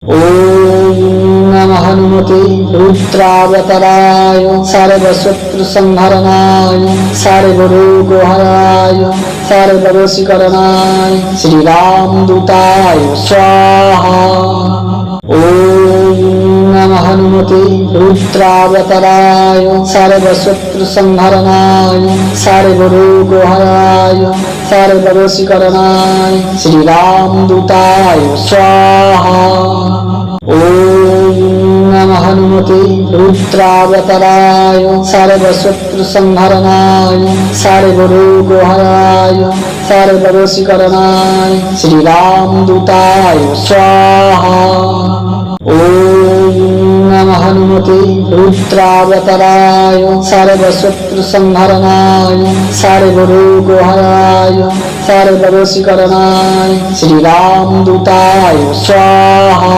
ओम नमः हनुमते रुद्रावताराय सर्वशत्रुसंहरणाय सर्वरोगहराय सर्ववशीकरणाय श्रीरामदूताय स्वाहा। ओम नमः हनुमते रुद्रावताराय सर्वशत्रुसंहरणाय सर्वरोगहराय सर्ववशीकरणाय श्रीरामदूताय स्वाहा। ओम नमः हनुमते रुद्रावताराय सर्वशत्रुसंहरणाय सर्वरोगहराय सर्ववशीकरणाय श्रीरामदूताय स्वाहा। ओम नमः हनुमते रुद्रावताराय सर्वशत्रुसंहरणाय सर्वरोगहराय सर्ववशीकरणाय श्रीरामदूताय स्वाहा।